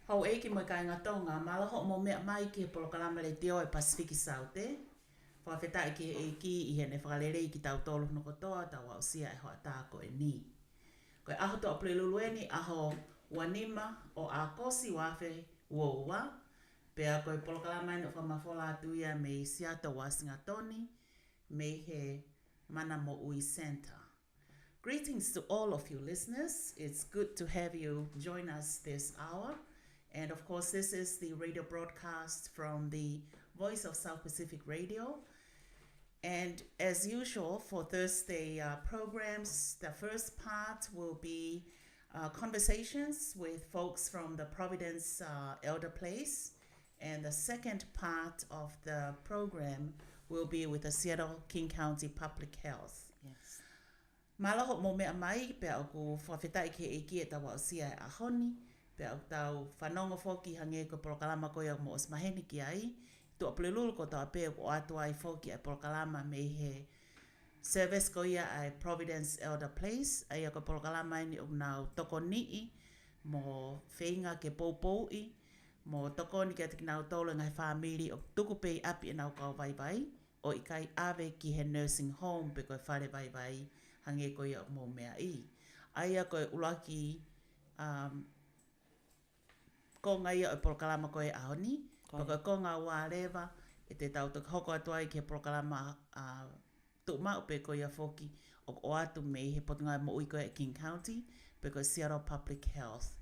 Hau eiki mo kai ngatonga, malaho mo mea mai ki he polokalama le teo e Pasifiki Saute. Whawhetai ki eiki i hene whakalere ki tau tolu no kotoa, tau au sia e hoa tāko e ni. Koe aho to apule lulueni, aho wanima o a kosi wafe uoua. Pea koe polokalama ino whamafola atuia me Seattle Wasingatoni, me he mana mo ui center. Greetings to all of you listeners. It's good to have you join us this hour. And of course, this is the radio broadcast from the Voice of South Pacific Radio. And as usual, for Thursday programs, the first part will be conversations with folks from the Providence ElderPlace. And the second part of the program will be with the Seattle King County Public Health. Yes. Malaho mo mea mai, pe au ku whawhetai ke eki e tawa o sia e ahoni, pe au tau whanonga whoki hange ko polokalama koia mo os maheni ki ai, tu apulelulu ko tau pe ko atu ai whoki ai polokalama me he service koia ai Providence ElderPlace, ai ko polokalama ini o nau toko nii, mo whenga ke poupoi, mo toko ni ke nau tolo ngai whamiri o tuku pei api e nau kau vai vai, o i kai ave ki he nursing home pe koe whare vai vai, hange koe mo mea i. Aia koe ulaki ko ngai o polokalama koe ahoni, koe ko ngā wārewa e te tau tuk hoko atu ai ke polokalama tuk mau pe koe a whoki o atu me he potungai mo ui koe e King County, pe koe Seattle Public Health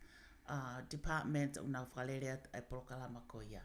Department o nau whalere ai polokalama koe ia.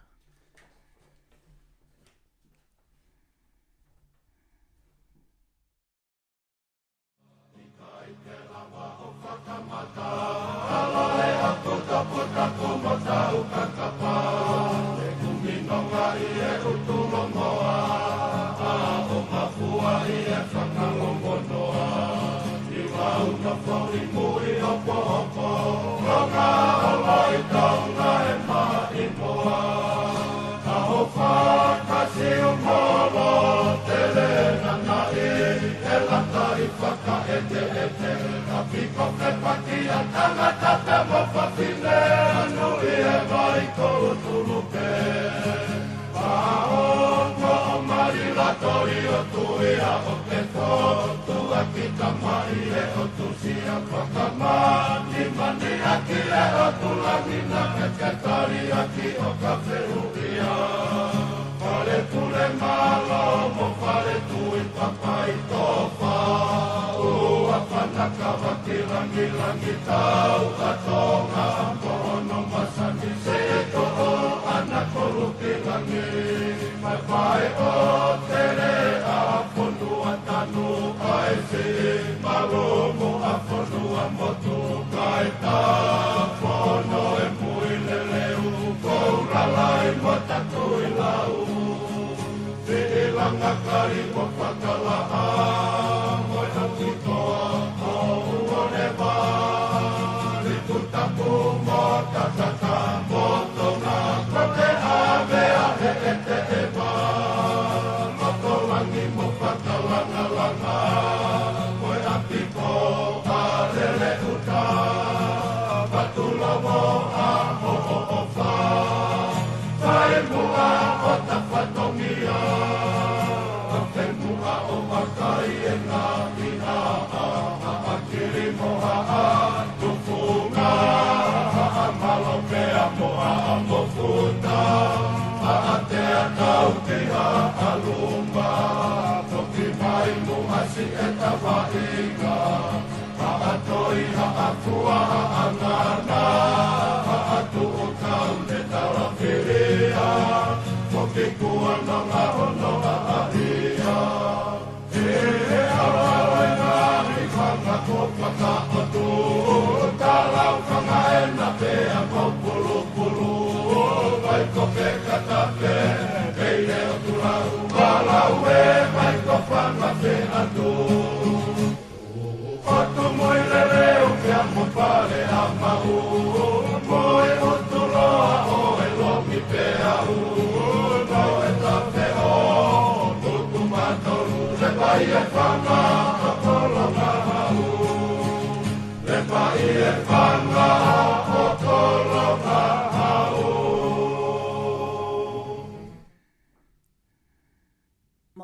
Mo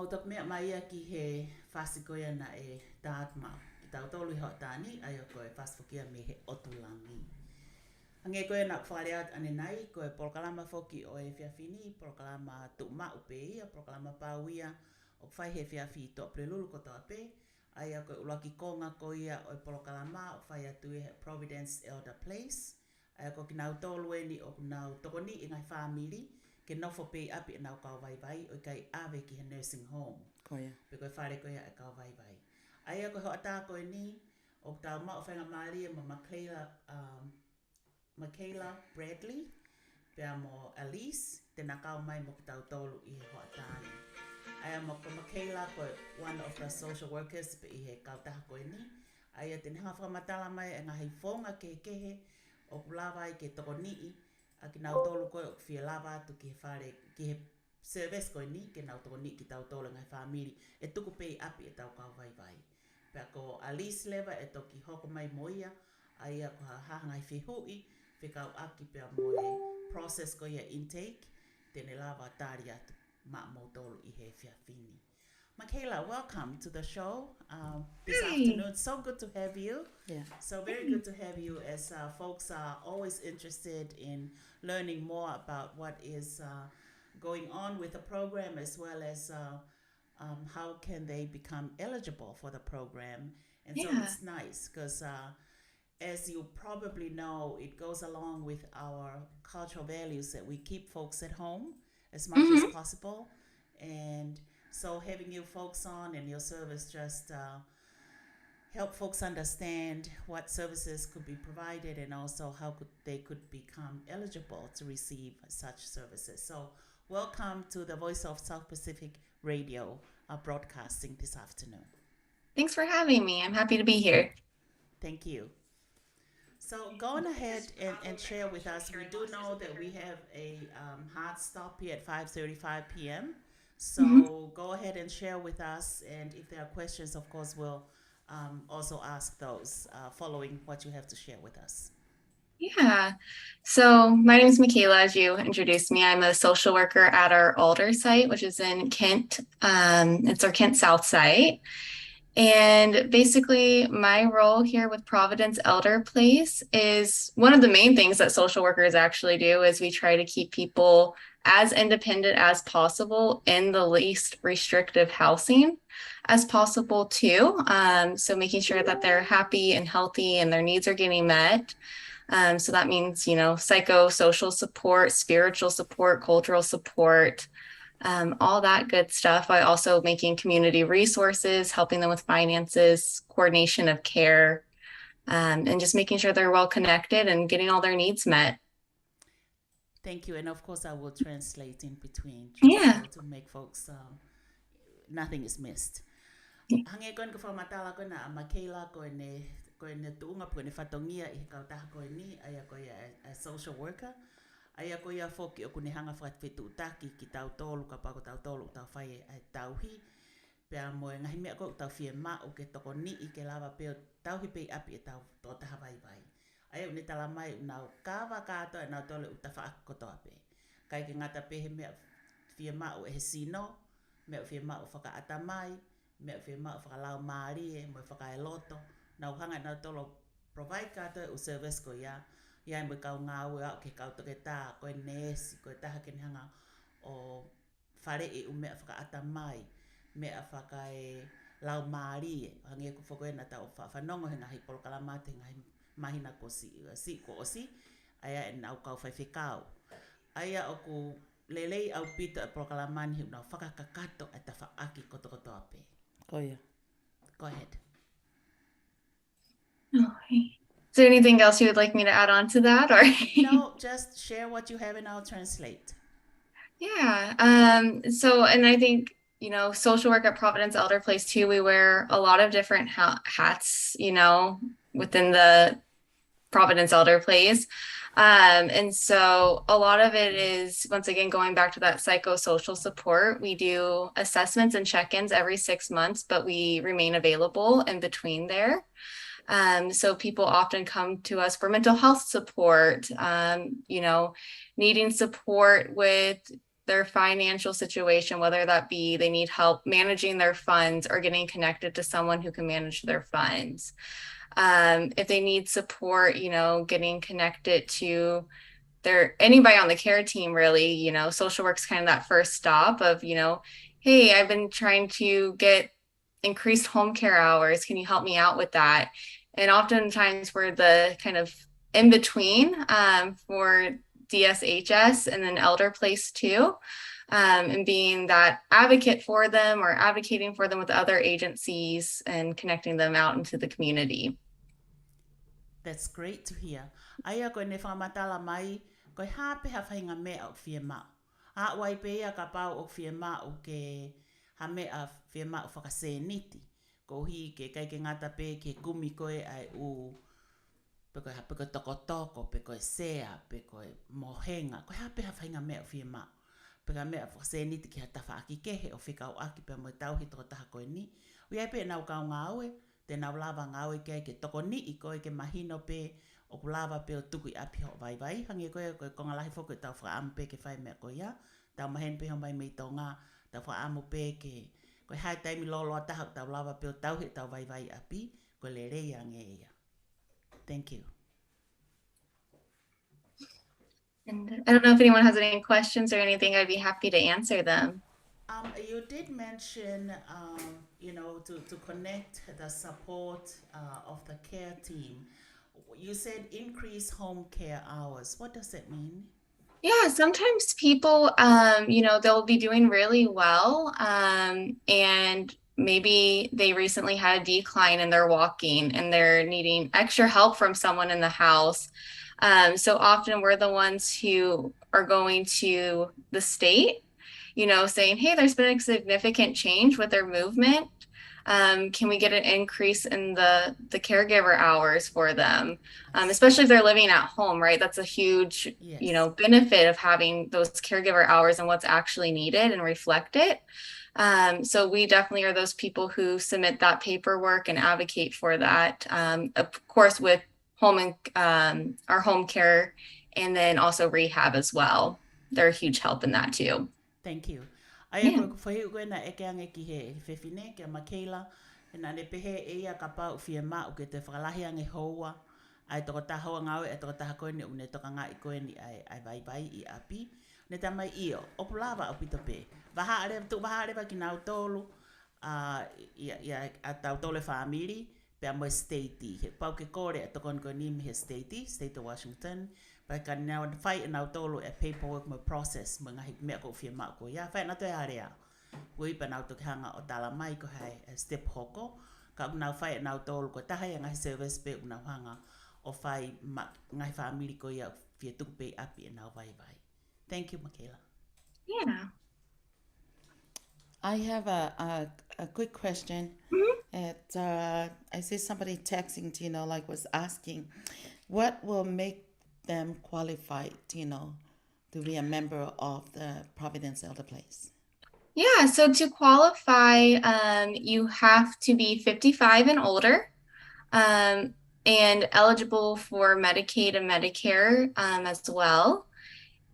tak mea mai ki he whasikoia na e tātma. Ki tau tolu i hot tāni, ai o koe whasfokia me he otulangi. Ange koe na whareat ane nai, koe polokalama foki o e whiawhini, polokalama tu ma upe ia, polokalama pauia, o whai he whiawhi to prelulu ko toa pe, ai a koe ulaki konga ko ia o e polokalama, o whai atu e Providence ElderPlace, ai a koe ki nau tolu e ni o nau tokoni i ngai whamiri, ke nofo pe api e nau kau vai vai, o kai ave ki he nursing home. Koia. Pe koe whare koe e kau vai vai. Ai a koe ho ata koe ni, o tau mao whainga maari e ma Michaela Bradley, pea mo Alice, tēnā kau mai mo ki tau tolu i he ho atani. Ai a mo ko Michaela koe one of the social workers pe i he kau taha koe ni. Ai a tēnā whakamatala mai e ngahi whonga ke kehe, o pulawai ke toko nii, a ki nau tolu koe o whia lava atu ki he whare, ki he service koe ni, ke nau toko nii ki tau tolu ngai whamiri, e tuku pei api e tau kau vai vai. Pea ko Alice leva e toki hoko mai moia, ai a ko hahangai whihui, whikau aki pea moe process ko ia intake, tēne lava tāri atu ma mo tolu i he whiawhini. Michaela, welcome to the show this afternoon. So good to have you. Yeah. So very good to have you as folks are always interested in learning more about what is going on with the program as well as how can they become eligible for the program. And so it's nice because as you probably know, it goes along with our cultural values that we keep folks at home as much as possible. And so having you folks on and your service just help folks understand what services could be provided and also how they could become eligible to receive such services. So welcome to the Voice of South Pacific Radio broadcasting this afternoon. Thanks for having me. I'm happy to be here. Thank you. So go on ahead and share with us. We do know that we have a hard stop here at 5:35 p.m. So go ahead and share with us. And if there are questions, of course, we'll also ask those following what you have to share with us. Yeah. So my name is Michaela, as you introduced me. I'm a social worker at our Alder site, which is in Kent. It's our Kent South site. And basically, my role here with Providence ElderPlace is one of the main things that social workers actually do is we try to keep people as independent as possible in the least restrictive housing as possible too. So making sure that they're happy and healthy and their needs are getting met. So that means, psychosocial support, spiritual support, cultural support, all that good stuff. By also making community resources, helping them with finances, coordination of care, and just making sure they're well connected and getting all their needs met. Thank you. And of course, I will translate in between to make folks, nothing is missed. Hange koe ko whamatala koe na Michaela koe ne tuunga koe ne whatongia I kautaha koe ni, aia koe a social worker. Aia koe a whoki o kune hanga whakawhetu utaki ki tau tolu, ka pako tau tolu, tau whae ai tauhi. Pea moe ngahi mea koe tau whie ma o ke toko ni I ke lava peo tauhi pei api e tau tōtaha vai vai. Aia une tala mai unau kawa kātoa e nau tole utafa aki kotoa pe. Kai ke ngata pehe mea whie ma o e he sino, mea whie ma o whakaata mai, mea whie ma o whakalau maari e moe whakae loto. Nau hanga nau tolo provide kātoa o service ko ia. Ia mo kau ngā ue au ke kau toke tā, koe nesi, koe taha ke hanga o whare e mea whakaata mai, mea whakae lau maari e. Hange ko whakoe na tau whanongo he ngahi polokalamate ngahi mahina ko si ko osi, aia e nau kau whaiwhekau. Aia o ku lelei au pito e polokalamani he nau whakakakato e ta whaaki kotokotoa pe. Koia. Go ahead. Okay. Is there anything else you would like me to add on to that? Or No, just share what you have and I'll translate. Yeah. So, and I think, social work at Providence ElderPlace too, we wear a lot of different hats, within the Providence ElderPlace. And so a lot of it is, once again, going back to that psychosocial support. We do assessments and check-ins every 6 months, but we remain available in between there. So people often come to us for mental health support, needing support with their financial situation, whether that be they need help managing their funds or getting connected to someone who can manage their funds. If they need support, getting connected to anybody on the care team, really, social work's kind of that first stop of, hey, I've been trying to get increased home care hours. Can you help me out with that? And oftentimes we're the kind of in between for DSHS and then ElderPlace too, and being that advocate for them or advocating for them with other agencies and connecting them out into the community. That's great to hear. Aia koe ne whamatala mai, koe hape ha whainga mea o whia mao. A wai pe ia ka pau o whia mao ke ha mea whia mao whakaseniti. Ko hi ke kai ke ngata pe ke kumi koe ai u pe koe hape koe toko, pe koe sea, pe koe mohenga. Koe hape ha whainga mea o whia mao. Pe ka mea whakaseniti ki ha tawha aki kehe o whikau aki pe mo tauhi toko taha koe ni. Ui ai pe nau kau ngā aue. Te nau lava ngā oe ke toko ni I koe ke mahino pe o lava pe o tuku I api ho vai. Hangi koe konga lahi foko tau whaamu pe ke whai mea koe ia. Tau mahen pe ho mai mei tau ngā. Tau whaamu pe ke koe hai taimi loloa taha tau lava pe o tau he tau vai api. Koe le rei ange ia. Thank you. And I don't know if anyone has any questions or anything. I'd be happy to answer them. You did mention, to connect the support of the care team. You said increase home care hours. What does that mean? Yeah, sometimes people, they'll be doing really well, and maybe they recently had a decline in their walking and they're needing extra help from someone in the house. So often we're the ones who are going to the state, saying, hey, there's been a significant change with their movement. Can we get an increase in the caregiver hours for them? Especially if they're living at home, right? That's a huge, benefit of having those caregiver hours and what's actually needed and reflect it. So we definitely are those people who submit that paperwork and advocate for that. Of course, with home and our home care, and then also rehab as well. They're a huge help in that too. Thank you. Aia koe whahiu koe na eke ange ki he whewhine ke Michaela. E na ne pehe e ia ka pau whia mao ke te whakalahi ange houa. Ai toko tahoa ngawe e toko taha koe ni une toka ngā I koe ni ai vai I api. Ne tamai io. Opu lava o pito pe. Waha areva ki nau tolu. Ia a tau tole whaamiri. Pe a moe statei. He pau ke kore e toko koe ni he statei. State of Washington. Pai ka nau whai e nau tolu e paperwork mo process mo ngahi mea ko whia mao ko ia. Whai na toi area. Ui pa nau toki hanga o tala mai ko hai step hoko. Ka nau whai e nau tolu ko tahai e ngahi service pe unau hanga o whai ngahi whaamiri ko ia whia tuku pe api e nau vai. Thank you, Michaela. Yeah. I have a quick question. I see somebody texting, was asking, what will make them qualified, to be a member of the Providence ElderPlace? Yeah, so to qualify, you have to be 55 and older, and eligible for Medicaid and Medicare as well.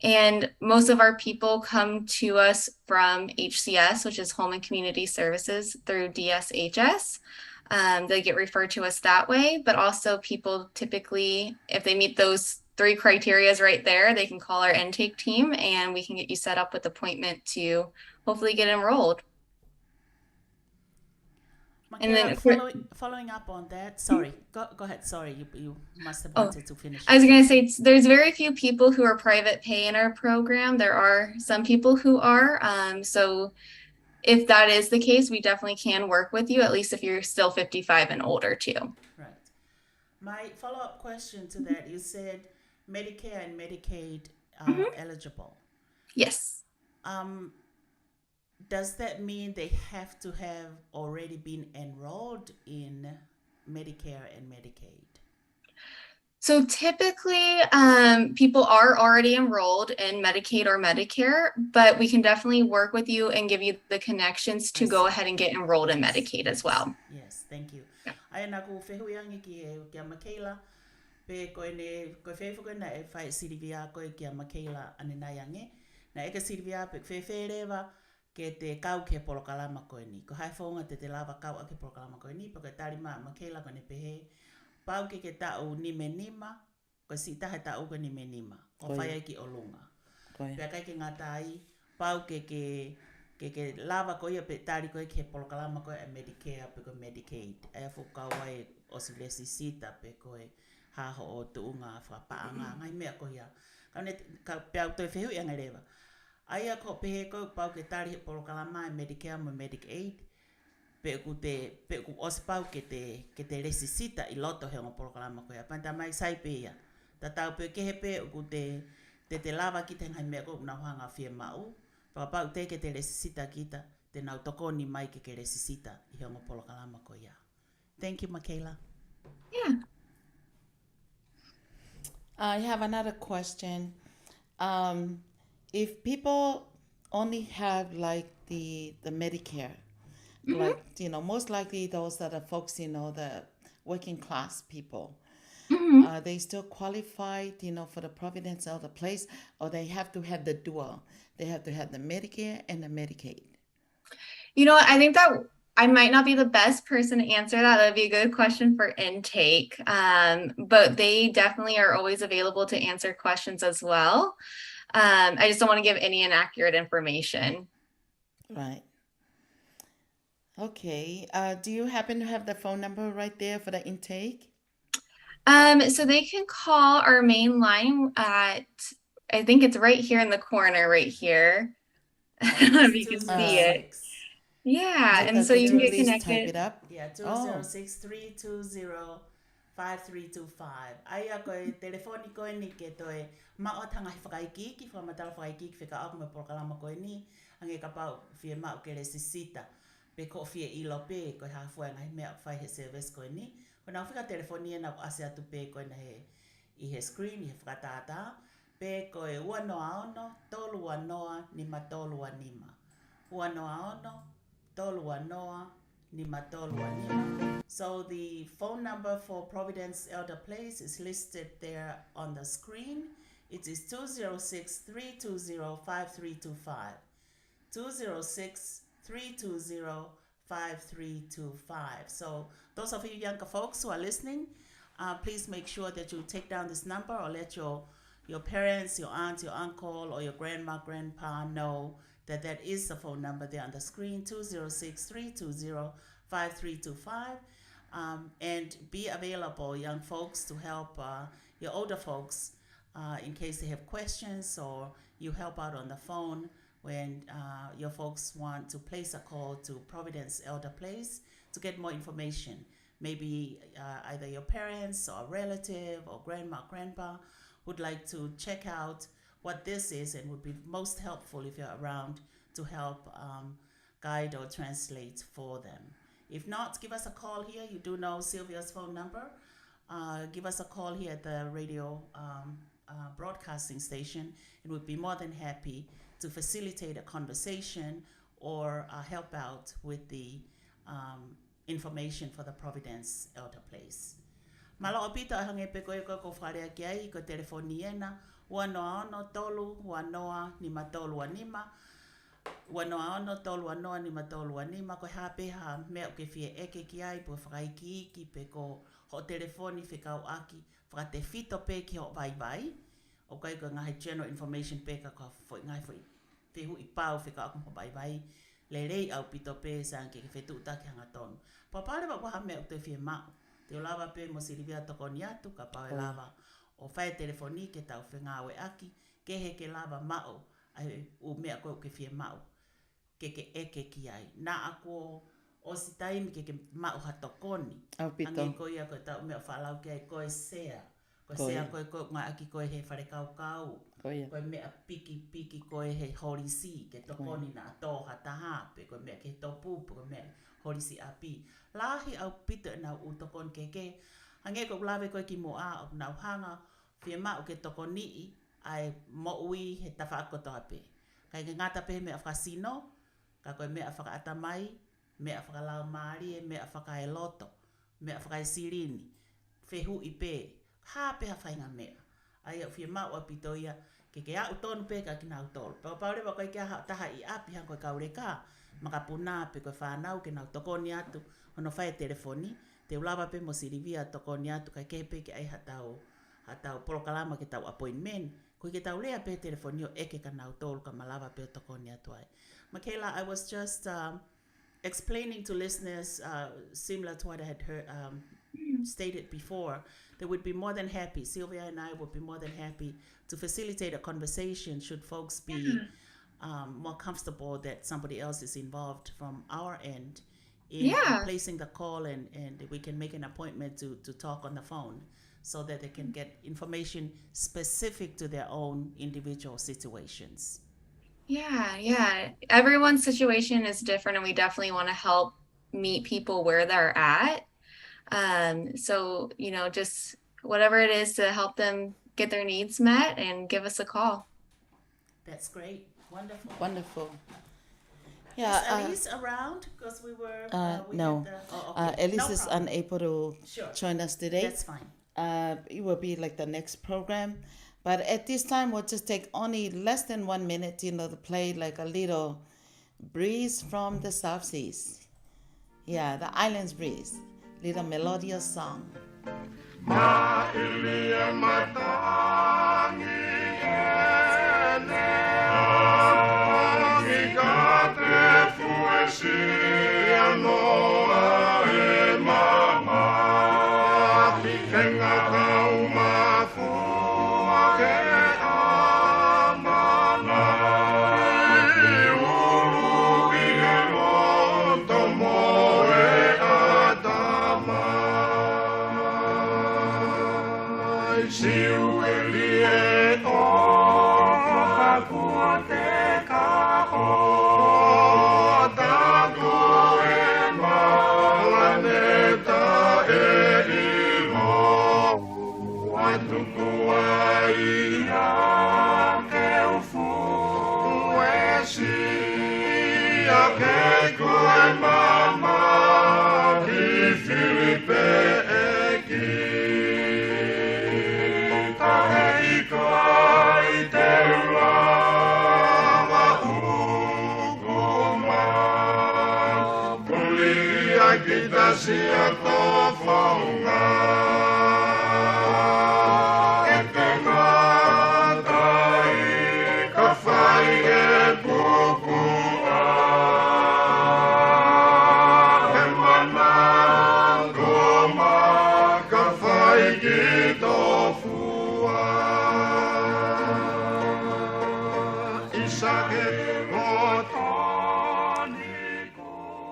And most of our people come to us from HCS, which is Home and Community Services, through DSHS. They get referred to us that way, but also people typically, if they meet those 3 criterias right there, they can call our intake team and we can get you set up with appointment to hopefully get enrolled. And then following up on that, sorry, go ahead. Sorry, you must have wanted to finish. I was going to say, there's very few people who are private pay in our program. There are some people who are. So if that is the case, we definitely can work with you, at least if you're still 55 and older too. Right. My follow-up question to that, you said Medicare and Medicaid are eligible. Yes. Does that mean they have to have already been enrolled in Medicare and Medicaid? So typically, people are already enrolled in Medicaid or Medicare, but we can definitely work with you and give you the connections to go ahead and get enrolled in Medicaid as well. Yes, thank you. Ai na ku whehuiangi ki a Michaela, pe koe whehuko na e whai sirivia koe ki a Michaela ane nai ange. Na eka sirvia pe whewherewa ke te kau ke polokalama koe ni. Ko hai whaunga te lava kau ake polokalama koe ni, paka tari maa Michaela kone pehe. Pau ke tau nime nima, ko si tahe tau ka nime nima. O whai ki o lunga. Pea kai ke ngā tai, pau ke lava koe ia pe tari koe ke polokalama koe a Medicare pe koe Medicaid. Ea whukau ai o si lesi sita pe koe haho o tuunga whapaanga. Ngai mea koe ia. Ka pea toi whehu i anga rewa. Aia ko pehe koe pau ke tari he polokalama a Medicare mo Medicaid. Pe ku ospau ke te lesi sita i loto he ngā polokalama koe. Panta mai sai pe ia. Ta tau pe kehe pe ku te lava ki te ngai mea koe unau hanga whia mau. Pau te ke te lesi sita kita, te nau tokoni mai ke lesi sita i he ngā polokalama koe ia. Thank you, Michaela. Yeah. I have another question. If people only have like the Medicare, like, you know, most likely those are the folks, you know, the working class people, are they still qualified, you know, for the Providence ElderPlace, or they have to have the dual? They have to have the Medicare and the Medicaid. You know what? I think that I might not be the best person to answer that. That'd be a good question for intake. But they definitely are always available to answer questions as well. I just don't want to give any inaccurate information. Right. Okay. Do you happen to have the phone number right there for the intake? So they can call our main line at, I think it's right here in the corner, right here. I don't know if you can see it. Yeah, and so you can get connected. Type it up. Yeah, 206-320-5325. Aia koe telefoni koe ni ke toe maotanga hi whakaiki ki whamatala whakaiki ki whika aku me polokalama koe ni ange ka pau whia mau ke le sisita pe ko whia ilo pe koe hawhua ngai mea whai he service koe ni. Ko nau whika telefoni e nau ase atu pe koe na he I he screen, I he whakatata pe koe ua noa ono, tolu ua noa, nima tolu ua nima. Ua noa ono, tolu noa, nima tolu nima. So the phone number for Providence ElderPlace is listed there on the screen. It is 206-320-5325. 206-320-5325. So those of you younger folks who are listening, please make sure that you take down this number or let your parents, your aunt, your uncle, or your grandma, grandpa know that is the phone number there on the screen, 206-320-5325. And be available, young folks, to help your older folks in case they have questions, or you help out on the phone when your folks want to place a call to Providence ElderPlace to get more information. Maybe either your parents or a relative or grandma, grandpa would like to check out what this is and would be most helpful if you're around to help guide or translate for them. If not, give us a call here. You do know Sylvia's phone number. Give us a call here at the radio broadcasting station, and we'd be more than happy to facilitate a conversation or help out with the information for the Providence ElderPlace. Malo opita hange pe koe ko wharea ki ai ko telefoni ena, ua noa ono tolu, ua noa nima tolu wa nima, ua noa ono tolu wa noa nima tolu wa nima, ko hape ha mea ke fie eke ki ai po whakaiki iki pe ko ho telefoni whikau aki, whakate fito pe ki ho vai vai, o kai ko ngahi general information pe ka ngai whihu I pau whikau aku ho vai vai, le rei au pito pe sa anke ke whetu utaki hanga tonu. Papare wa waha mea te fie mao. Te lava pe mo sirivia tokoni atu ka pau lava o whae telefoni ke tau whengawe aki ke he ke lava mao ai u mea koe ke fie mao ke eke ki ai na ako o si taimi ke mao ha tokoni ange koe ia koe tau mea whalau ke ai koe sea koe ngai aki koe he whare kau koe mea piki koe he horisi ke tokoni na tō hataha pe koe mea ke topu koe mea horisi api. Lahi au pita na u tokon keke. Hange ko lawe koe ki mo a o nau hanga whia mao ke tokoni ai mo ui he tawhaakoto ape. Kai ke ngata pe mea whakasino, ka koe mea whakaata mai, mea whakalau maari, mea whakae loto, mea whakae sirini, whehu I pe, ha pe ha whainga mea. Ai au whia mao apito ia ke au tonu pe ka kina au tolu. Pau paure wa kai kia taha I api hang koe kaureka, maka puna pe koe whanau ke nau tokoni atu, ono whae telefoni, te ulawa pe mo sirivia tokoni atu kai kepe ke ai hatau polokalama ke tau appointment, koe ke tau lea pe telefoni o eke ka nau tolu ka malawa pe tokoni atu ai. Michaela, I was just explaining to listeners, similar to what I had heard, stated before, they would be more than happy. Sylvia and I would be more than happy to facilitate a conversation should folks be more comfortable that somebody else is involved from our end in placing the call and we can make an appointment to talk on the phone so that they can get information specific to their own individual situations. Yeah. Everyone's situation is different, and we definitely want to help meet people where they're at. So, just whatever it is to help them get their needs met, and give us a call. That's great. Wonderful. Is Elise around? Because we were... no. Okay. Elise is unable to join us today. That's fine. It will be like the next program. But at this time, we'll just take only less than 1 minute, to play like a little breeze from the South Seas. Yeah, the islands breeze. Little melodious song.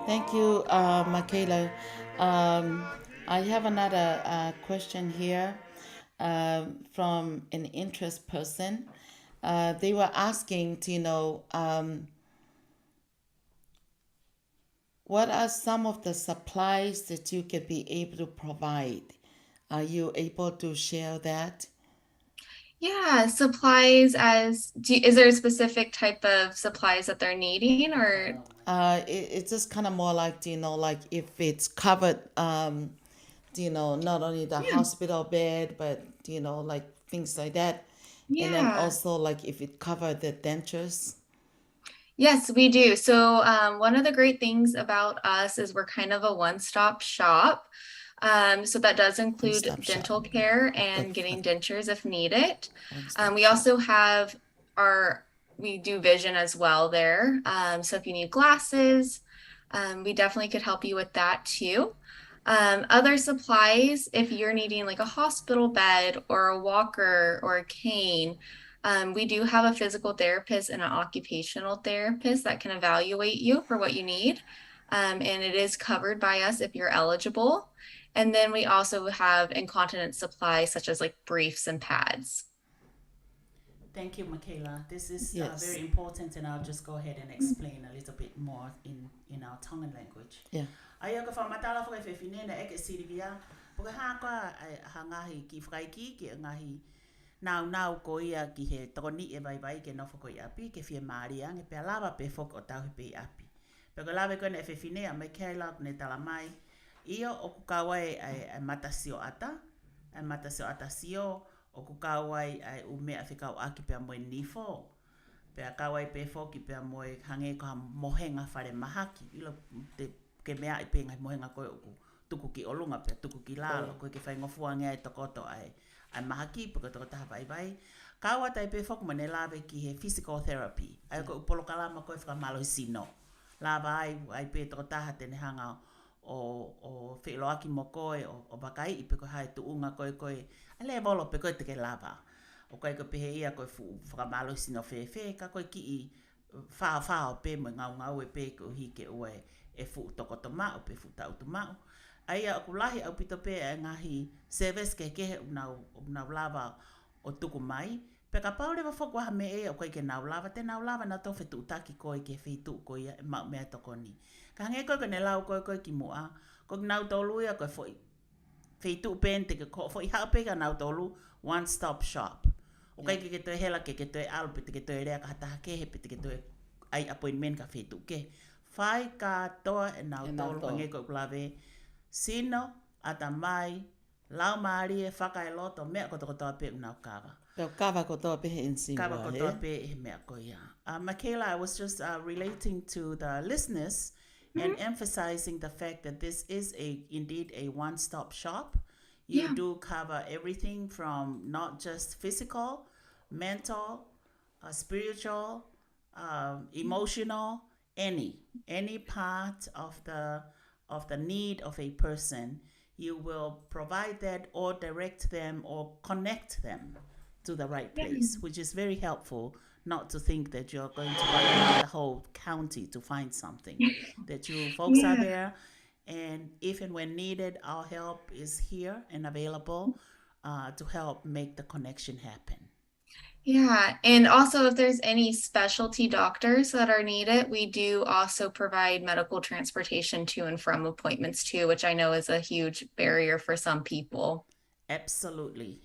Thank you, Michaela. I have another question here from an interest person. They were asking to know what are some of the supplies that you could be able to provide? Are you able to share that? Yeah, supplies is there a specific type of supplies that they're needing, or? It's just kind of more like, like if it's covered, not only the hospital bed, but, like things like that. Yeah. And then also like if it covered the dentures. Yes, we do. So one of the great things about us is we're kind of a one-stop shop. So that does include dental care and getting dentures if needed. We also have we do vision as well there. So if you need glasses, we definitely could help you with that too. Other supplies, if you're needing like a hospital bed or a walker or a cane, we do have a physical therapist and an occupational therapist that can evaluate you for what you need. And it is covered by us if you're eligible. And then we also have incontinence supplies such as like briefs and pads. Thank you, Michaela. This is very important, and I'll just go ahead and explain a little bit more in our Tongan language. Yeah. Ayoko fa matala fa fe finena eke sirivia, porque haka hangahi ki fraiki ki ngahi now ko ia ki he toni e vai ke no foko api ke fie maria nge pe lava pe foko o tau pe api. Pero lava ko ne fe finea Michaela ne tala mai. Ia o kukawai ai matasio ata sio o ku kawai ai u mea whikau aki pia moe nifo. Pea kawai pe foki pia moe hange ko ha mohenga whare mahaki. Ilo ke mea i penga mohenga koe o tuku ki olunga pia tuku ki lalo. Koe ke whai ngofua ngea i tokoto ai mahaki piko toko taha vai. Kawa tai pe foku mane lawe ki he physical therapy. Ai ko upolo kalama koe whakamalo hi sino. Lawa ai pe toko taha tene hanga o whiloaki mo koe o bakai i piko hai tuunga koe. Ale bolo pe koe teke lava. O kai ko pehe ia koe whakamalo sino whewhe, ka koe ki i whao pe mo ngau e pe ko hike ue e fu toko to mao pe fu tau to mao. Aia o kulahi au pito pe e ngahi service ke kehe unau lava o tuku mai. Pe ka paure wa whakwa ha me e o kai ke nau lava, te nau lava na tau whetu utaki koe ke whitu koe e mau mea toko ni. Ka hange koe ne lau koe ki mua, koe nau tolu ia koe foi. Whitu pen te ke ko foi haupe ka nau tolu, one stop shop. O kai ke toi hela ke toi alu pe te ke toi rea ka hataha kehe pe te ke toi ai appointment ka whitu ke. Whai ka toa e nau tolu hange koe kulawe. Sino, ata mai, lau maari e whaka e loto mea ko toko toa pe unau kawa. Peo kawa ko toa pehe in sinua, Kawa ko toa pe e mea ko ia. Michaela, I was just relating to the listeners and emphasizing the fact that this is indeed a one-stop shop. You do cover everything from not just physical, mental, spiritual, emotional, any part of the need of a person. You will provide that or direct them or connect them to the right place, which is very helpful. Not to think that you're going to run around the whole county to find something. That you folks are there, and if and when needed, our help is here and available to help make the connection happen. Yeah, and also if there's any specialty doctors that are needed, we do also provide medical transportation to and from appointments too, which I know is a huge barrier for some people. Absolutely.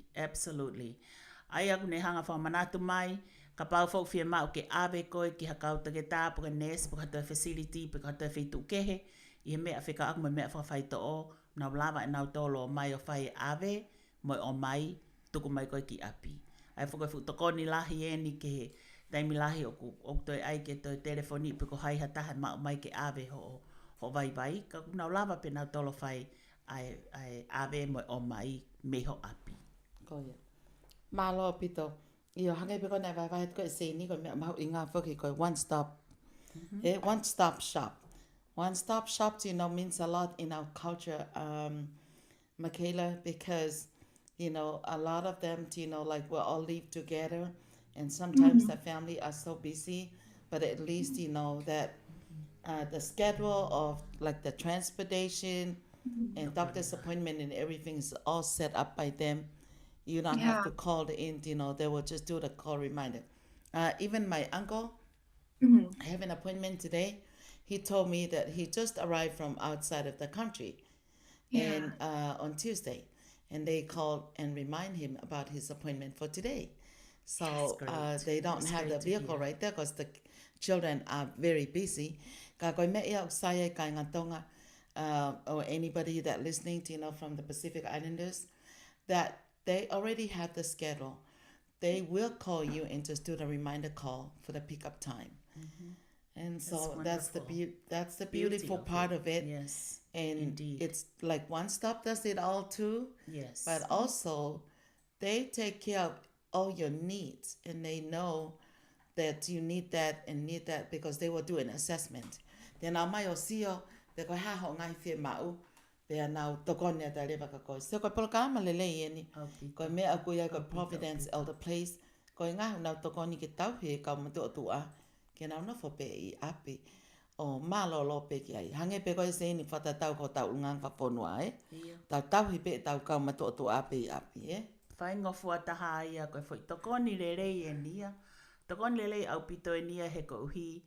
Ai aku ne hanga wha manatu mai, ka pau fau fia mau ke awe koe ki hakau take tā, puka nurse, puka hatoe facility, puka hatoe whitu kehe, i he mea whika aku me mea whawhai to o, nau lava e nau tolo o mai o whai awe, moi o mai, tuku mai koe ki api. Ai whuka fu tokoni lahi e ni ke he, taimi lahi o toi ai ke toi telefoni, puko hai hataha mau mai ke awe ho vai, ka nau lava pe nau tolo whai ai awe moi o mai me ho api. Koia. Malo pito. Io hange pe kona vai ko se ni ko me mau inga foki ko one stop. One stop shop. One stop shop, means a lot in our culture, Michaela, because a lot of them, like we all live together, and sometimes the family are so busy, but at least that the schedule of like the transportation and doctor's appointment and everything is all set up by them. You don't have to call in, they will just do the call reminder. Even my uncle, I have an appointment today. He told me that he just arrived from outside of the country and on Tuesday. And they called and remind him about his appointment for today. So they don't have the vehicle right there because the children are very busy. Or anybody that listening to, from the Pacific Islanders, that they already have the schedule. They will call you and just do the reminder call for the pickup time. And so that's the beautiful part of it. Yes, and indeed. It's like One Stop does it all too. Yes. But also they take care of all your needs, and they know that you need that and need that because they will do an assessment. Then I might see you, they go ha ho ngai fe mau. They are now tokonia da leva ka ko. So ko polka ma lele yeni. Ko me aku ya ko Providence ElderPlace. Ko nga na tokoni ki tau he ka mo to tua. Ke na no fo pe I api. O malo lo pe ki ai. Hange pe ko se ni fata tau ko tau ngang ka fonua e. Tau hi pe tau ka mo to tua api e. Whai ngofua taha ia koe whai tokoni lere e nia. Tokoni lere au pito e nia he ko uhi.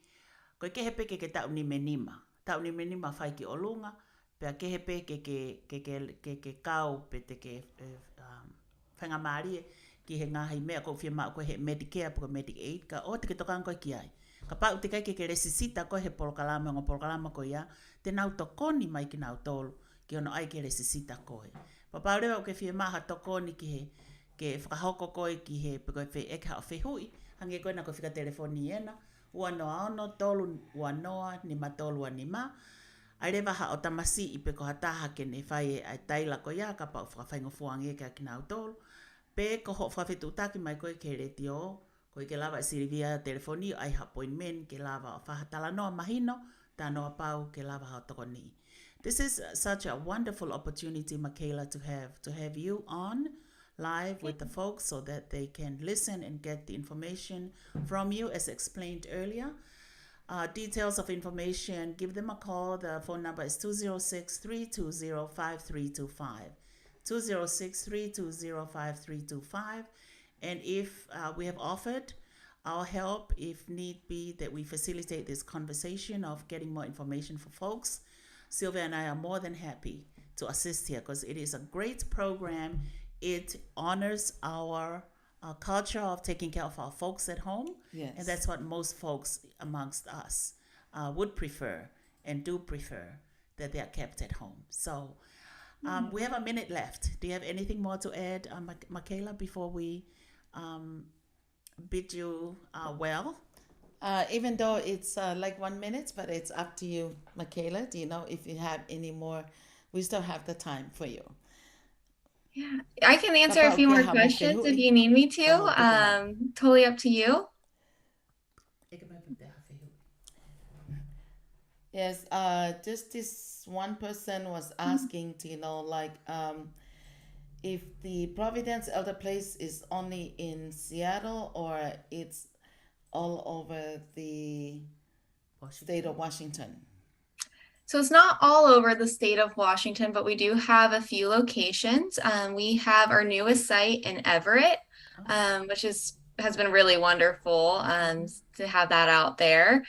Koe ke he pe ke tau ni menima. Tau ni menima whai ki olunga. Pea ke he pe ke kau pe te ke whenga maari ki he ngahi mea ko whia maa ko he Medicare po Medicaid ka o te ke tokan koe ki ai. Ka pau te kai ke resisita ko he polokalama ngā polokalama ko ia te nau tokoni mai ki nau tolu ki ono ai ke resisita koe. Papau rewa o ke whia maa ha tokoni ki ke whakahoko koe ki he koe whi eka o whihui, hange koe na koe whika telefoni ena, ua noa ono tolu ua noa ni ma tolu ni ma, ai rewa ha o tamasi I pe ko hataha ke ne whai e ai taila ko ia ka pau whakawhaingo fuange ka ki nau tolu, pe ko ho whawhetu taki mai koe ke reti o, koe ke lava sirivia telefoni ai appointment ke lava o whahatala noa mahino, ta noa pau ke lava ha tokoni. This is such a wonderful opportunity, Michaela, to have you on live with the folks so that they can listen and get the information from you as explained earlier. Details of information, give them a call. The phone number is 206-320-5325. 206-320-5325. And if we have offered our help, if need be, that we facilitate this conversation of getting more information for folks, Sylvia and I are more than happy to assist here because it is a great program. It honors our culture of taking care of our folks at home. Yes. And that's what most folks amongst us would prefer and do prefer, that they are kept at home. So we have a minute left. Do you have anything more to add, Michaela, before we bid you well? Even though it's like 1 minute, but it's up to you, Michaela. Do you know if you have any more? We still have the time for you. Yeah, I can answer a few more questions if you need me to. Totally up to you. Yes, just this one person was asking to, like, if the Providence ElderPlace is only in Seattle or it's all over the state of Washington. So it's not all over the state of Washington, but we do have a few locations. We have our newest site in Everett, which has been really wonderful to have that out there.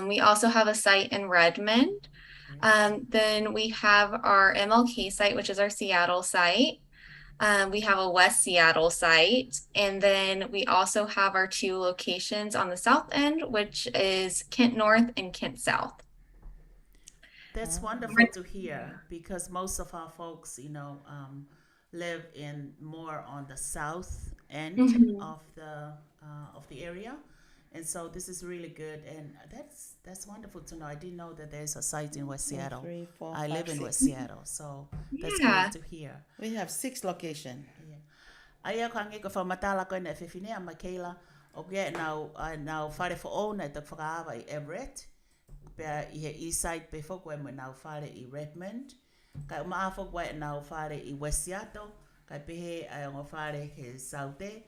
We also have a site in Redmond. Then we have our MLK site, which is our Seattle site. We have a West Seattle site. And then we also have our 2 locations on the south end, which is Kent North and Kent South. That's wonderful to hear because most of our folks, live in more on the south end of the area, and so this is really good, and that's wonderful to know. I didn't know that there's a site in West Seattle. 3, 4, I 5, live in 6. West Seattle, so that's great to hear. We have 6 locations. Aia ko ange ko whamatala ko na whiwhinea Michaela o kia now whare for all na te whakaawa I Everett. Pea I he east side pe whoko e mo nau whare I Redmond. Kai umaa whoko e nau whare I West Seattle. Kai pehe ai ngā whare he South ai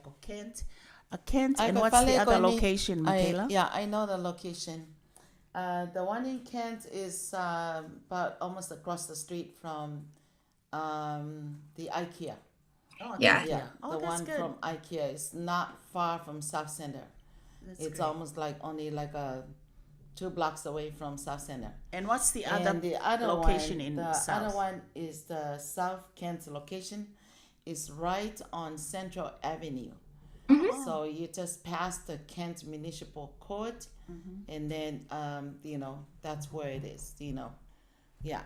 ko Kent. Kent, and what's the other location, Michaela? I know the location. The one in Kent is about almost across the street from the IKEA. Oh, Yeah. The one good. from IKEA is not far from South Center. It's great. almost like only like 2 blocks away from South Center. And what's the And other the other location one, in the South? other one is the South Kent location. It's right on Central Avenue. So you just pass the Kent Municipal Court, and then that's where it is. Yeah.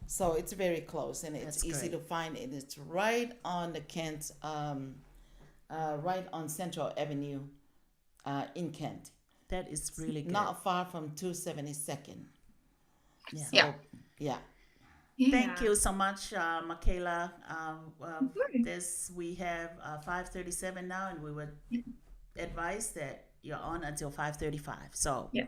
So it's very close, and it's easy to find, and it's right on the Kent, right on Central Avenue, in Kent. That is really good. Not far from 272nd. Yeah. So, yeah. Thank you so much, Michaela. We have 5:37 now, and we would advise that you're on until 5:35. So we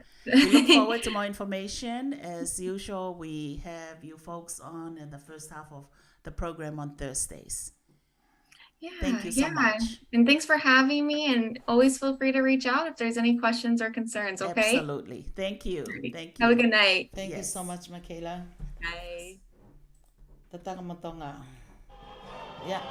look forward to more information. As usual, we have you folks on in the first half of the program on Thursdays. Yeah, Thank you so much. And thanks for having me. And always feel free to reach out if there's any questions or concerns. Okay. Absolutely. Thank you. Thank you. Have a good night. Thank you so much, Michaela. Bye. Tataka matonga. Yeah.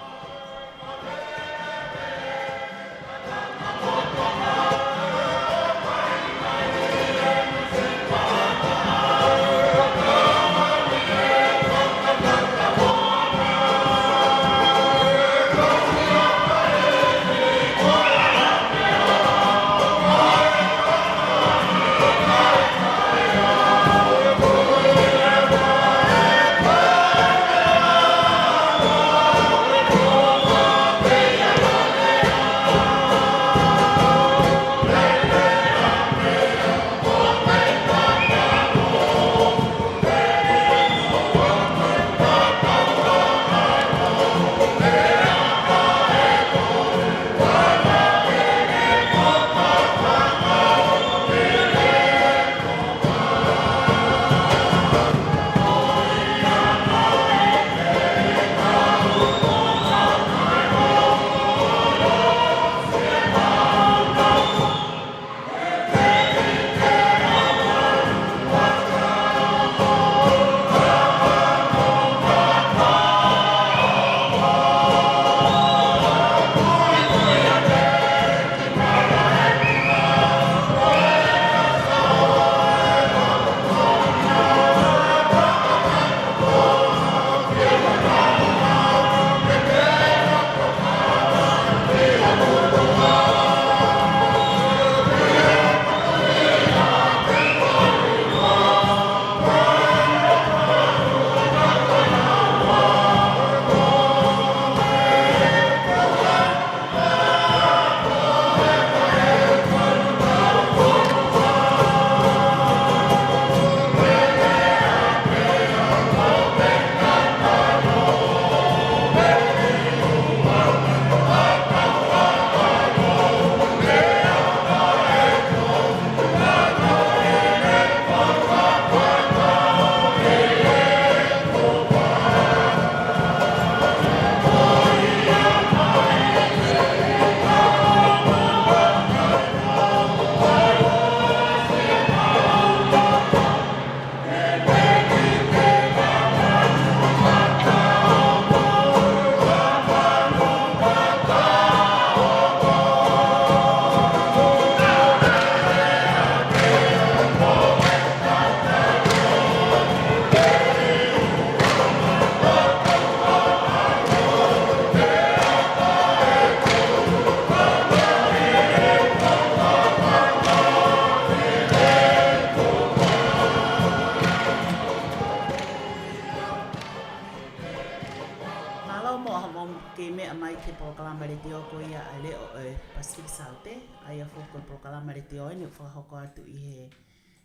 ke prokalama le te o ko ia a leo e Pacific Saute. Aia foko e prokalama le te o ni whakahoko atu i he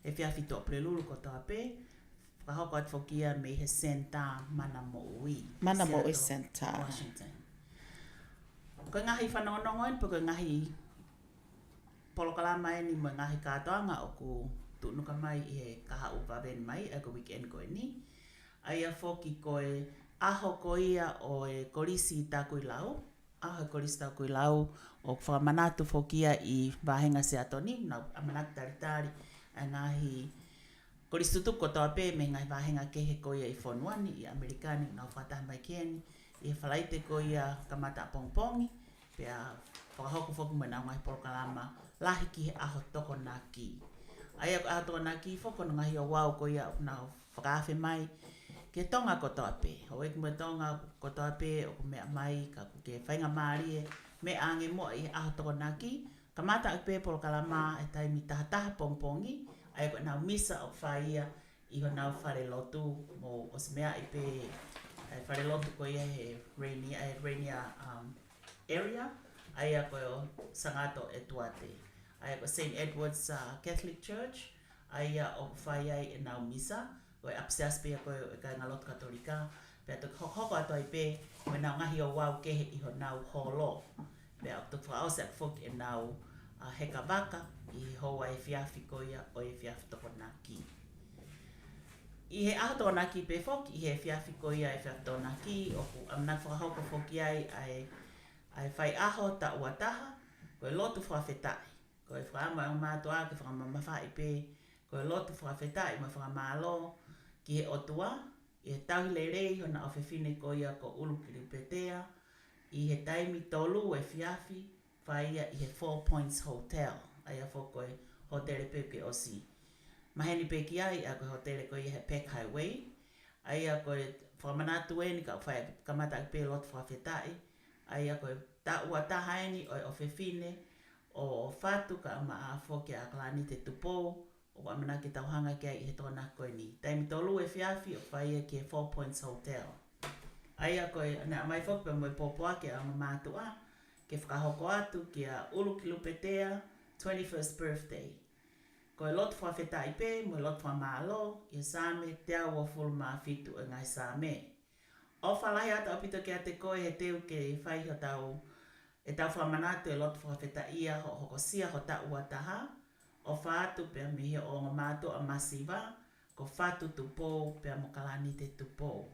e whiawhi tō prelulu ko tō ape. Whakahoko atu whokia me he Center Mana Mo'ui. Mana Mo'ui Center. Washington. Ko ngahi whanongonongo en, ko ngahi polokalama e ni mo ngahi kātoanga o ku tunuka mai i he kaha uwawen mai e ko weekend ko e ni. Aia whoki ko e aho ko ia o e korisi tākui lau. Aho e korisi tākui lau o whamanatu whokia i wahenga se atoni. Nau amanatu taritari a ngahi korisi tutuko toa pē me ngahi wahenga kehe ko ia i whonuani i Amerikani. Nau whataha mai kieni. I he whalaite ko ia kamata pongpongi. Pea whakahoko whoku me nau ngahi polokalama lahi ki he aho toko nā ki. Aia ko aho toko nā ki whoko no ngahi o wau ko ia nau whakawhi mai. Ke tonga ko toa pē. Ho e kumea tonga ko toa pē o ku mea mai ka ku ke whainga maari e me ange mo i aho toko nā ki. Ka mata ak pē polokalama e taimi tahataha pongpongi. Aia ko nau misa o whaia i ho nau whare lotu mo o se mea i pē whare lotu ko ia he Rainier area. Aia ko o sangato e tuate. Aia ko St. Edward's Catholic Church. Aia o whaia e nau misa. Ko e apsias pia ko e kai ngalot katolika. Pea tuk hoko ato ai pe me nau ngahi o wau kehe i ho nau holo. Pea tuk whaose ak fok e nau heka waka i hoa e whiawhi ko ia o e whiawhi toko nā ki. I he aho toko nā ki pe fok, i he whiawhi ko ia e whiawhi toko nā ki, o ku amnak whakahoko foki ai whai aho ta uataha, ko e lotu whawhetai. Ko e whaama o mātua ke whaama mawhai pe, ko e lotu whawhetai ma whaamalo, ki he otua, i he tauhi leirei hona o whiwhine ko ia ko ulukiri petea, i he taimi tolu e whiawhi, whaia i he 4 Points Hotel, aia whoko e hotele peke osi. Maheni peki ai, a koe hotele ko i he Peck Highway, aia koe whamanatu e ni ka whaia kamata ki pe lotu whawhetai, aia koe taua tahaini o whiwhine, o whatu ka ama a whoke a klani te tupo, o amana ki tauhanga kia i he tōna koe ni. Taimi tolu e whiawhi o whaia ki he 4 Points Hotel. Aia koe, na mai whoke mo e popoa ke a mātua, ke whakahoko atu ki a Ulukilupetea 21st birthday. Ko e lotu whawhetai pe, mo e lotu whamalo, i Same te au o fulu maa fitu e ngai Same. O whalahi ata opito ke a te koe he teu ke whai ho tau, e tau whamanatu e lotu whawhetai ia ho hokosia ho tau ataha, o whātu pia mihi o ngā mātu a masiva, ko whātu tupo pia mo kalani te tupo.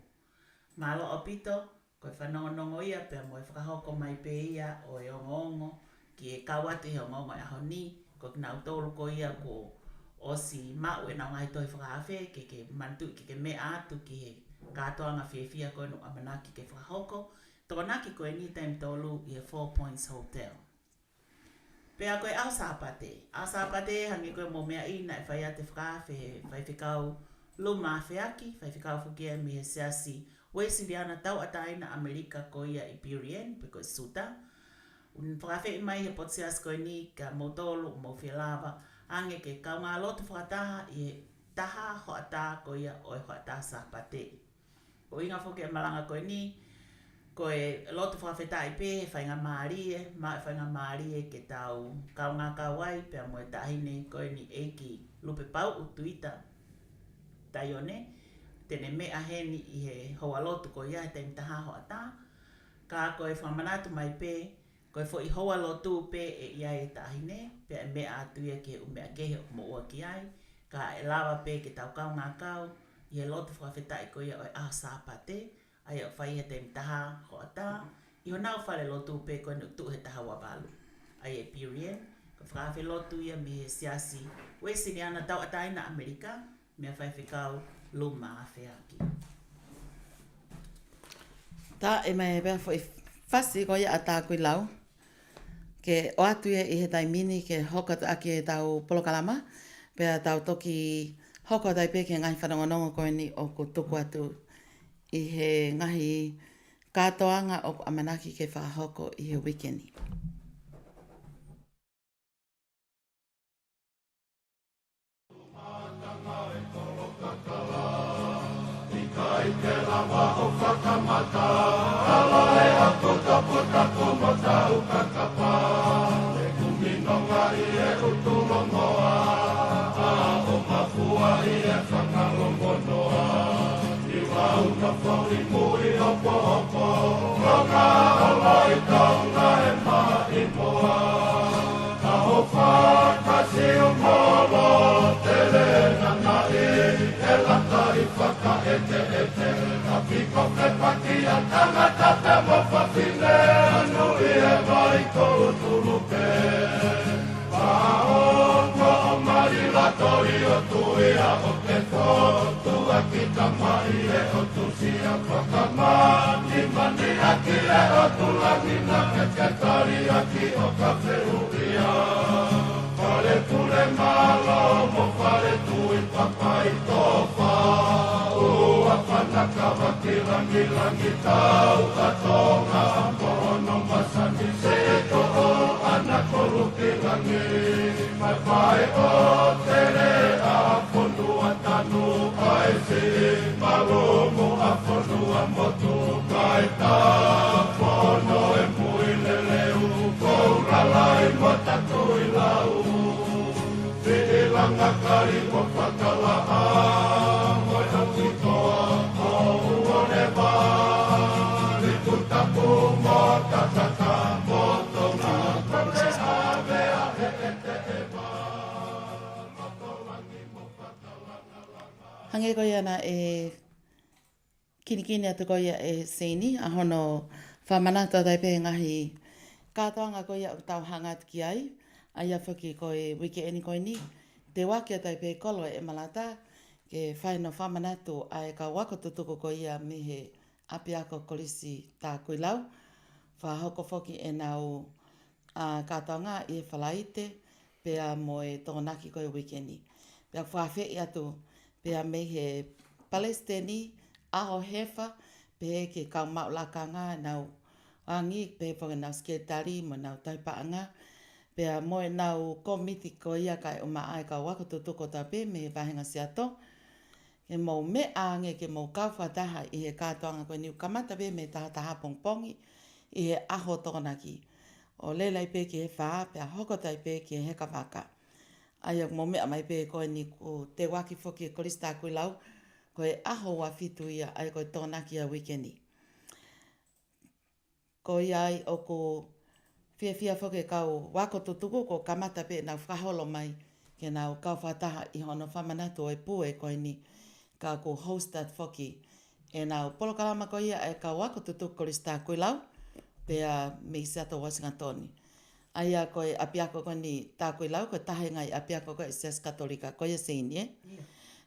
Malo opito, ko e whanongonongo ia pia mo e whakahoko mai pe ia o e ongo ki e kawatu he ongo e ahoni, ko ki nau tōru ko ia ko osi mau e nau ngai toi whakahawhe, ke mantu ke me atu ki he kātoanga whiawhia koe no amanaki ke whakahoko, tō naki koe ni taim tōlu i e 4 Points Hotel. Pea koe au sāpate hangi koe mō mea ina e whai ate whakawhe, whai whikau luma whiaki, whai whikau whukia mi he seasi, Weisiliana tau ataina Amerika ko ia i Pirien, pe koe suta. Un whakawhe mai he potsias koe ni ka motolu mo whilawa, ange ke kaunga lotu whakataha i he taha hoata ko ia o e hoata sāpate. Ko inga whuke malanga koe ni, koe lotu whakawhetai pe, whainga maarie ke tau kaunga kawai, pea mo e tahine koe ni eiki lupe pau utuita. Taione, tene mea heni i he hoa lotu ko ia he taimi taha hoata. Ka koe whamanatu mai pe, koe fo i hoa lotu pe e ia e tahine, pe e mea atu ia ke umea kehe o mo ua ki ai. Ka e lawa pe ke tau kau ngā kau, i he lotu whakawhetai ko ia o e sāpate, ai o whai he taimi taha hoata. I ho nau whare lotu pe koe nuk tu he taha wabalu. Ai e Pirien, ko whakawhe lotu ia me he siasi, Weisiliana tau ataina Amerika, mea whai whikau luma a whiaki. Tā e mai bea fo i whasi ko ia a tākui lau. Ke o atu ia i he taimini ke hokatu aki e tau polokalama. Pea tau toki hokatu ai pe ke ngahi whanongonongo koe ni o ku tuku atu i he ngahi kātoanga o ku amanaki ke whahoko i he wikendi. Kai te lawa o whakamata, ala e ako ka Hange ko ia na kinikini atu ko ia seni a hono whamanata tai pe ngahi kātoanga ko ia tau hangat ki ai a ia whaki ko wiki eni ko ni te waki tai pe kolo malata ke whaino whamanatu ai ka wako tutuko ko ia me he api ako kolisi tā kuilau whahoko whoki e nau kātoanga i whalaite pea mo tōnaki ko wiki eni pea whawhi atu pea me he Palestini aho hefa pe ke kau maulakanga nau angi pe whanga nau sketari mo nau taipaanga pea mo nau komiti ko ia kai o ai ka wako tutuko ta pe me vahenga siato ke mo me ange ke mo kau whataha i he kātoanga ko niu kamata pe me taha pongpongi i he aho tōnaki o lelai pe ki he wha pea hokotai pe ki he kawaka ai mo mea mai pe ko ni ko te waki foki kolista kui lau ko e aho wa fitu ia ai ko tōnaki a weekendi. Ko ia ai o ko fia foki kau wako tutuku ko kamata pe nau whaholo mai ke nau kau whataha i hono whamanatu e pue ko ni ka ko hostat foki e nau polokalama ko ia e kau wako tutuku kolista kui lau pea me sato Washington. Aia koe apiako ko ni tā koe lau, koe tahe ngai apiako ko Esas Katolika, koe seini,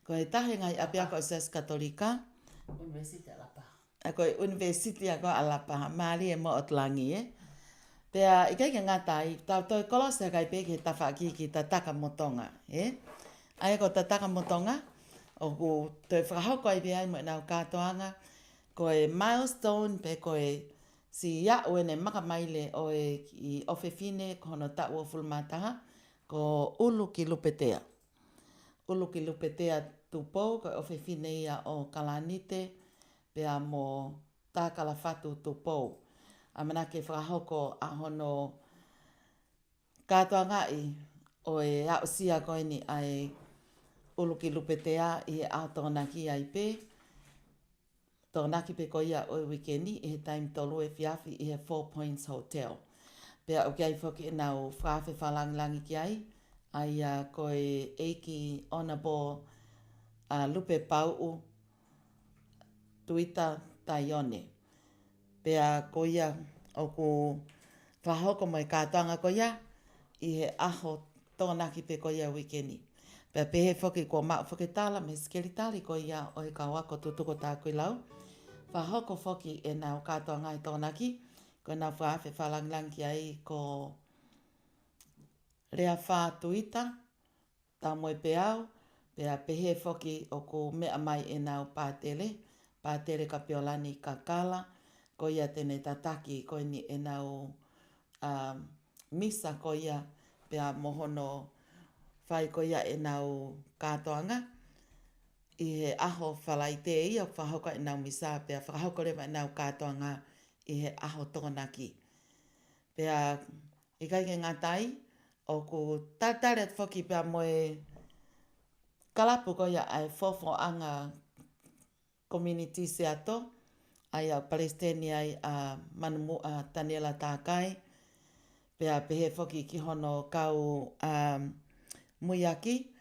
Koe tahe ngai apiako Esas Katolika. University Alapaha. Koe University ako Alapaha, maari e mo otlangi, Pea ikai ke ngatai, tau toi kolosa kai peke tawhaki ki ta takamotonga, Aia ko ta takamotonga, o ku toi whakahoko ai pia mo nau kātoanga, koe milestone pe koe si ia o ene makamaile o i ofefine kono ta ua fulmataha ko ulu ki lupetea. Ulu ki lupetea tupou ko ofefine ia o kalanite pea mo tā kalawhatu tupou. Amana ke whakahoko a hono katoa ngai o e ausia koe ni ai ulu ki lupetea i e aotonaki ai pe. Tōnaki pe ko ia o weekendi i he time tolu e whiawhi i he 4 Points Hotel. Pea o kia i whoki nau whawhi whalangilangi ki ai, ai koe eiki Honorable Lupe Pau'u Tuita Taione. Pea ko ia o ku whahoko mai kātoanga ko ia i he aho tōnaki pe ko ia weekendi. Pea pehe whoki ko mau whakitala me skeritali ko ia o he kawako tutuko tā koe lau. Whahoko whoki e nau katoa ngai tōnaki, ko nau whawhi whalanglangi ai ko rea whā tuita, tā moe peau, pea pehe whoki o ko mea mai e nau pātere ka piolani ka kala, ko ia tene tataki ko ni e nau misa ko ia, pea mohono whai ko ia e nau katoanga, i he aho whalaite ia whahoka e nau misa pea whahoko rewa e nau kātoanga i he aho tokonaki. Pea i kai ke ngatai o ku tatare foki pea moe kalapu ko ia ai fofo anga community se ato ai a Palestini ai a manumu a Daniela Takai pea pehe foki ki hono kau muiaki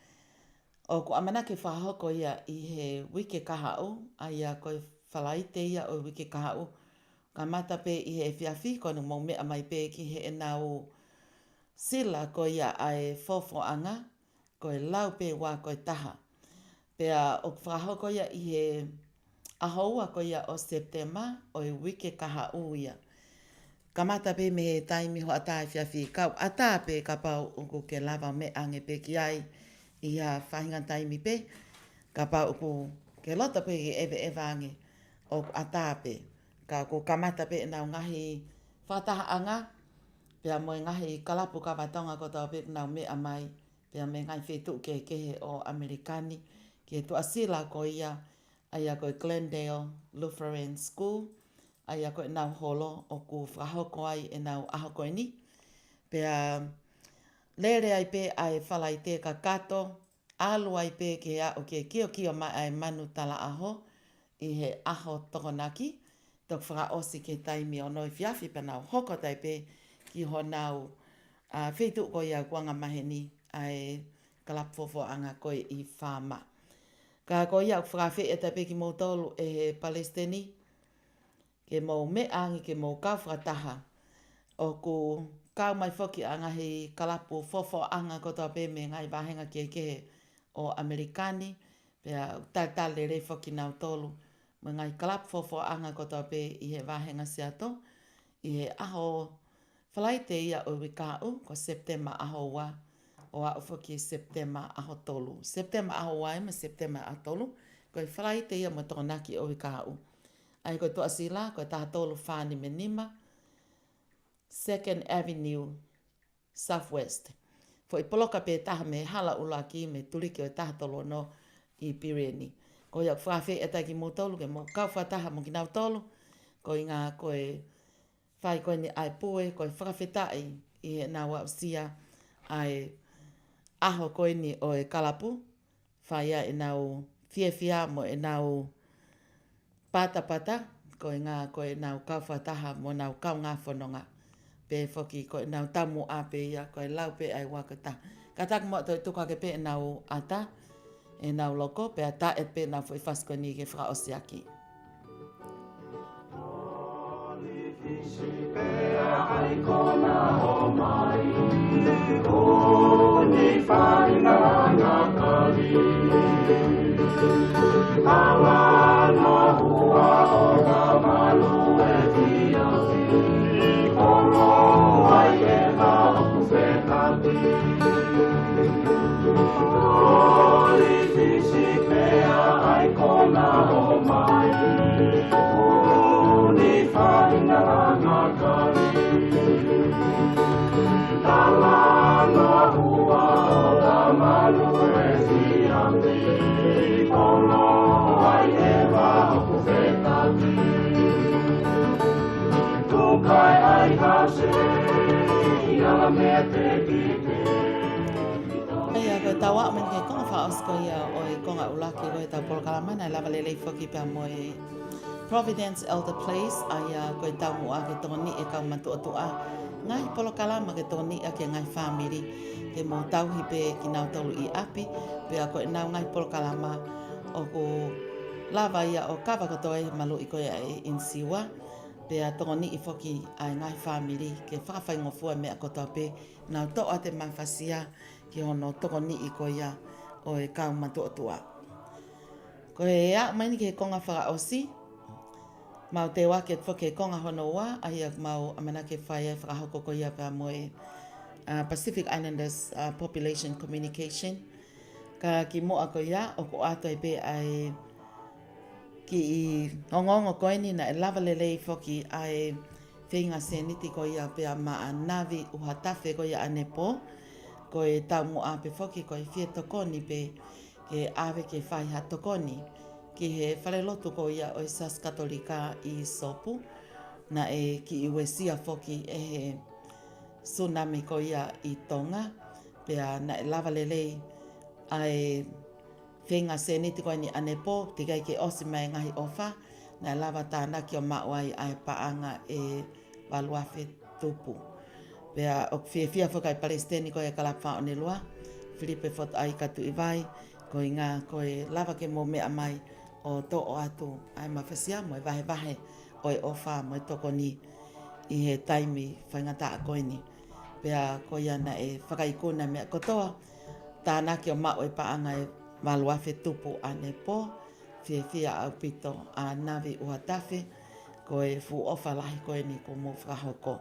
o ku amana ke whahoko ia i he wike kahau ai a koe whalaite ia o wike kahau ka mata pe i he whiawhi ko nu mau mea mai pe ki he enau sila ko ia ai fofo anga ko e lau pe wā ko e taha. Pea o whahoko ia i he ahoua ko ia o September o i wike kahau ia. Ka mata pe me he taimi ho atai whiawhi kau ata pe ka pau uku ke lava me ange pe ki ai i a whahinga taimi pe ka pau uku ke lota pe ke ewe ewange o ata pe. Ka ko kamata pe nau ngahi whataha anga, pea moe ngahi kalapu ka watonga ko tau pe nau mea mai, pea me ngai whetu ke kehe o Amerikani, ke tu asila ko ia, aia ko Glendale Lutheran School, aia ko nau holo o ku whahoko ai e nau ahoko ni, pea lere ai pe ai whalai te ka kato, alu ai pe ke a o ke kio mai ai manu tala aho, i he aho tokonaki, tok whakaosi ke taimi o noi whiawhi pa nau hoko tai pe ki ho nau whetu ko ia kuanga maheni ai kalapfofo anga koe i whama. Ka ko ia whakawhi e tai pe ki mou tolu e he Palestini, ke mou me angi ke mou kau whakataha o ku kau mai whoki anga he kalapu fofo anga ko tau pe me ngai wahenga ke o Amerikani, pea taitale re whoki nau tolu, me ngai kalap fofo anga ko tau pe i he wahenga se ato, i he aho whalaite ia o wikau ko September aho wa, o a ufoki September aho tolu. September aho wa ima September aho tolu, ko i whalaite ia mo tokonaki o wikau. Ai ko toa sila, ko taha tolu whani menima, 2nd Avenue Southwest. Fo i poloka pe taha me hala ulaki me tuliki o taha tolu no i Pireni. Ko ia whawhi e tai ki mō tolu, ke mō kau whataha mo ki nau tolu, ko i ngā koe whai koe ni ai pue, koe whakawhetai i he nā wausia ai aho koe ni o e kalapu, whai a e nau whiawhia mo e nau pata, ko i ngā koe nau kau whataha mo nau kau ngā whanonga, pe whoki koe nau tamu a pe ia, koe lau pe ai wakata. Ka tak mo toi tuka ke pe nau ata, e nau loko, pe ata e pe nau fwoi whasko ni ke whakaosiaki. Ia koe tawa men ke konga whaosko ia o i konga ulaki koe tau polokalamana lava lelei whoki pia mo e Providence ElderPlace ai koe tau mua ke toni e kau matu atua ngai polokalama ke toni a ke ngai whamiri ke mo tau hipe ki nau tolu i api pia koe nau ngai polokalama o ku lava ia o kawa kotoe malu i koe e insiwa pia toni i whoki ai ngai whamiri ke whakawhai ngofua mea kotoa pe nau toa te mawhasia ki hono toko ni i ko ia o e kau matotua. Ko e a maini ke konga whakaosi, mau te wake whake konga hono ua, ai ak mau amana ke whaia whakahoko ko ia pa moe Pacific Islanders Population Communication. Ka ki moa ko ia, o ko ato e pe ai ki i ngongongo koeni na e lava lelei whoki ai whinga seniti ko ia pe a maa navi uhatafe ko ia anepo, ko e tau mo ape whoki ko e whia tokoni pe ke awe ke whai ha tokoni ki he whare lotu ko ia o Isas Katolika i Sopu na e ki iwe sia foki e he tsunami ko ia I Tonga. Pea na e lava lelei ai whenga se niti koe ni anepo, tikai ke osi mai ngahi ofa, na lava tāna ki o mauai ai paanga e waluafe tupu. Pea o fia whakai Palestini koe e kalapa o ne lua, Filipe fot ai katu I vai, koe ngā koe lava ke mo mea mai o to o atu ai mawhasia mo e vahe o e ofa mo e toko ni I he taimi whaingata a koe ni. Pea koe ana e whakaikuna mea kotoa, tāna ki o mau e paanga e waluafe tupu ane po, fia au pito a navi ua tafe, koe fu ofa lahi koe ni ko mo whakahoko.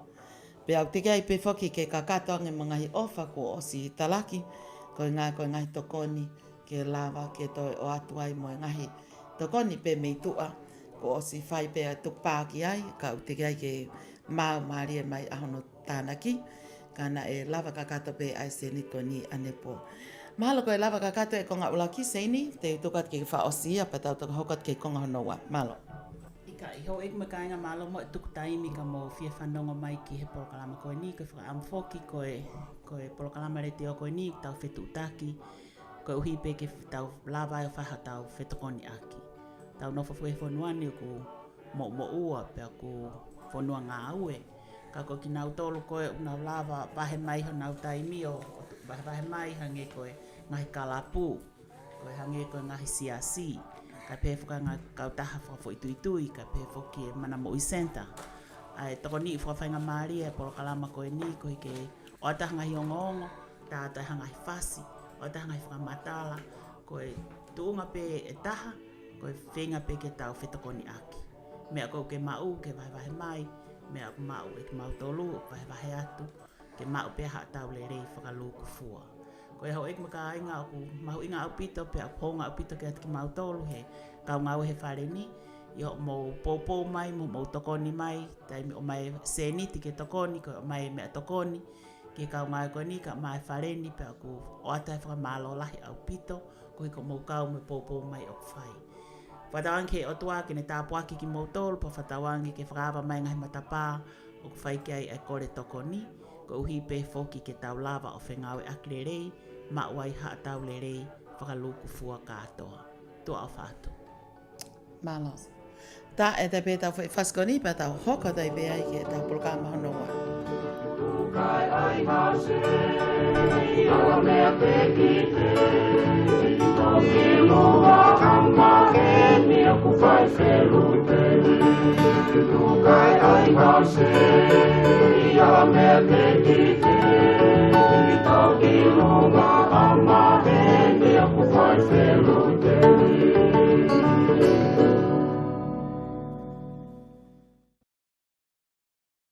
Pea au teke ai pe foki ke kakato ange mangahi ofa ko osi talaki, koe ngahi tokoni ke lava ke toi o atu ai mo ngahi tokoni pe meitua, ko osi whai pe tukpāki ai, ka au teke ai ke mau maari e mai ahono tānaki, kana e lava kakato pe ai se niko ni anepo. Mahalo koe lava kakato e konga ulaki seini, te tukat ke wha osi a patau toka hokat ke konga honoa. Malo. Ika iho ek makainga malo mo tuk taimi ka mo fia whanonga mai ki he polokalama koe ni, koe whaka amfoki koe polokalama re te o koe ni, tau whetu utaki, koe uhi pe ke tau lava e whaha tau whetokoni aki. Tau nofa fue whonuani ku mo ua pea ku whonua ngā aue. Ka koe ki nau tolu koe unau lava wahe mai ho nau taimi o wahe mai hange koe ngahi kalapu, koe hange koe ngahi siasi. Ka pe whuka ngā kautaha whakafo itui, ka pe whoki e mana mo I center. Ai toko ni whakawhainga maari e polokalama koe ni, koe ke o ataha ngahi ongo, tā ataha ngahi whasi, o ataha ngahi whakamatala, koe tuunga pe e taha, koe whenga pe ke tau whetokoni aki. Mea koe ke mau ke wahe mai, mea ku mau e ke mau tolu, wahe atu, ke mau pe ha tau le rei whakaluku fua. Koe hau ek maka inga o ku mahu inga au pito, pe a ponga au pito ke atu ki mau tolu he, kau ngau he whare ni, I ho mo popo mai, mo tokoni mai, taimi o mai seniti ke tokoni, koe o mai mea tokoni, ke kau ngai koe ni, ka mai whare ni, pe a ku o atai whakamalo lahi au pito, koe ko mo kau me popo mai o whai. Whatawangi ke o tua ke ne tāpuaki ki mau tolu, pa whatawangi ke whakawa mai ngahi matapā, o ku whai ke ai e kore tokoni, ko uhi pe foki ke tau lava o whengau e akle rei, ma wai ha tau le rei, whakaluku fua kātoa. Tua o whātu. Malo. Ta e te pe tau whaskoni, pa tau hoka tai pe ai ke tau pulkama honoa. Kai ai hase, ala mea te ki te, toki lua hama e mea ku whai whelute. Kai ai hase,